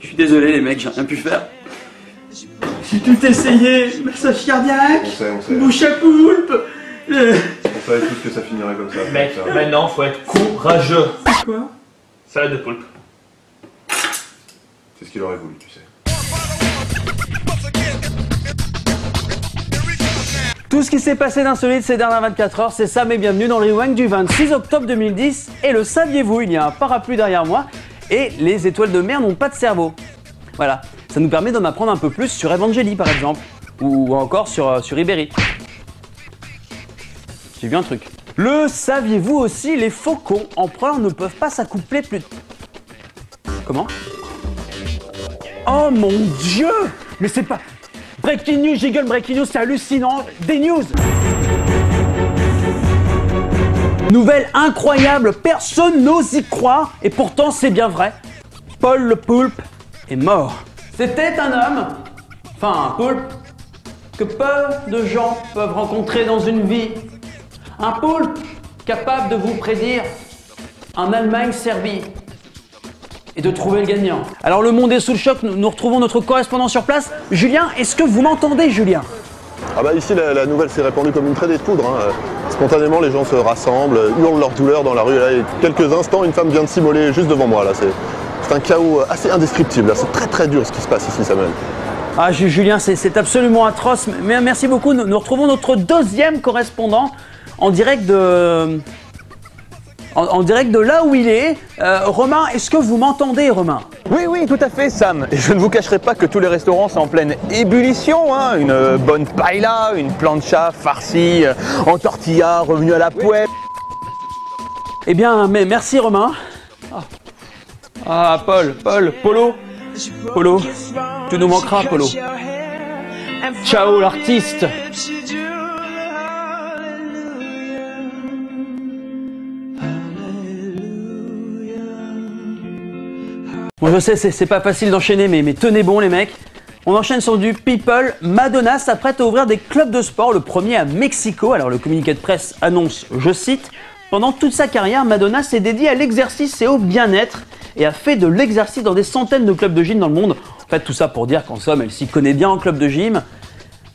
Je suis désolé les mecs, j'ai rien pu faire. J'ai tout essayé, massage cardiaque, On sait. bouche à poulpe. On savait tous que ça finirait comme ça. Mec, maintenant faut être courageux. Quoi? Salade de poulpe. C'est ce qu'il aurait voulu, tu sais. Tout ce qui s'est passé d'insolite ces dernières 24 heures, c'est Sam et bienvenue dans le Rewind du 26 octobre 2010. Et le saviez-vous, il y a un parapluie derrière moi et les étoiles de mer n'ont pas de cerveau. Voilà, ça nous permet d'en apprendre un peu plus sur Evangélie par exemple, ou encore sur Ribéry. J'ai vu un truc. Le saviez-vous aussi, les faucons empereurs ne peuvent pas s'accoupler plus... Comment? Oh mon Dieu! Mais c'est pas... Breaking news, jiggle, breaking news, c'est hallucinant. Des news. Nouvelle incroyable, personne n'ose y croire, et pourtant c'est bien vrai. Paul le poulpe est mort. C'était un homme, enfin un poulpe, que peu de gens peuvent rencontrer dans une vie. Un poulpe capable de vous prédire un Allemagne-Serbie et de trouver le gagnant. Alors le monde est sous le choc, nous retrouvons notre correspondant sur place. Julien, est-ce que vous m'entendez, Julien? Ah bah ici la nouvelle s'est répandue comme une traînée de poudre. Spontanément les gens se rassemblent, hurlent leur douleur dans la rue. Là, il y a quelques instants, une femme vient de s'immoler juste devant moi. Là, c'est un chaos assez indescriptible. C'est très très dur ce qui se passe ici, Samuel. Ah Julien, c'est absolument atroce. Mais merci beaucoup. Nous retrouvons notre deuxième correspondant en direct de... En direct de là où il est. Romain, est-ce que vous m'entendez, Romain? Oui, tout à fait, Sam. Et je ne vous cacherai pas que tous les restaurants sont en pleine ébullition. Hein. Une bonne paella, une plancha farcie en tortilla, revenue à la poêle. Eh bien, mais merci, Romain. Ah, Polo, tu nous manqueras, Polo. Ciao, l'artiste. Bon, je sais, c'est pas facile d'enchaîner, mais tenez bon les mecs. On enchaîne sur du people. Madonna s'apprête à ouvrir des clubs de sport, le premier à Mexico. Alors le communiqué de presse annonce, je cite, « Pendant toute sa carrière, Madonna s'est dédiée à l'exercice et au bien-être et a fait de l'exercice dans des centaines de clubs de gym dans le monde. » En fait, tout ça pour dire qu'en somme, elle s'y connaît bien en club de gym.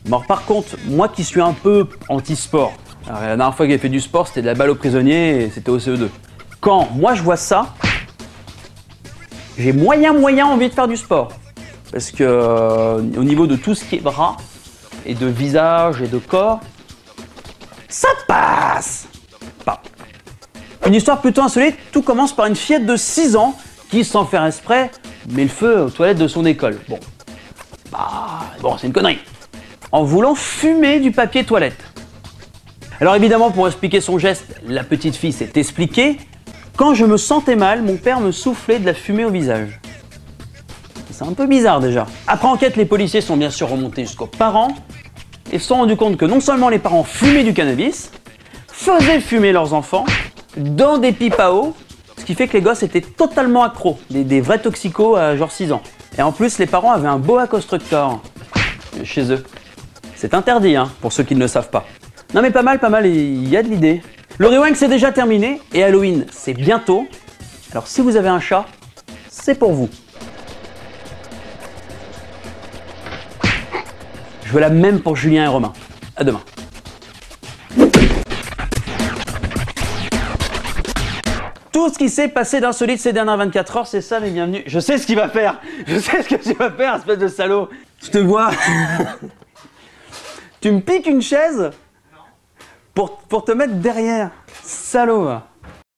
Bon, par contre, moi qui suis un peu anti-sport, la dernière fois que j'ai fait du sport, c'était de la balle aux prisonniers et c'était au CE2. Quand moi je vois ça, j'ai moyen envie de faire du sport. Parce que au niveau de tout ce qui est bras, et de visage, et de corps, ça passe pas. Une histoire plutôt insolite, tout commence par une fillette de 6 ans qui, sans faire exprès, met le feu aux toilettes de son école. Bon, c'est une connerie. En voulant fumer du papier toilette. Alors évidemment, pour expliquer son geste, la petite fille s'est expliquée. Quand je me sentais mal, mon père me soufflait de la fumée au visage. C'est un peu bizarre déjà. Après enquête, les policiers sont bien sûr remontés jusqu'aux parents et se sont rendus compte que non seulement les parents fumaient du cannabis, faisaient fumer leurs enfants dans des pipes à eau, ce qui fait que les gosses étaient totalement accros, des vrais toxicos à genre 6 ans. Et en plus, les parents avaient un boa constrictor chez eux. C'est interdit, hein, pour ceux qui ne le savent pas. Non mais pas mal, il y a de l'idée. Le rewind c'est déjà terminé et Halloween c'est bientôt. Alors si vous avez un chat, c'est pour vous. Je veux la même pour Julien et Romain. À demain. Tout ce qui s'est passé d'insolite ces dernières 24 heures, c'est ça, mais bienvenue. Je sais ce qu'il va faire. Je sais ce que tu vas faire, espèce de salaud. Je te vois. Tu me piques une chaise pour te mettre derrière. Salaud.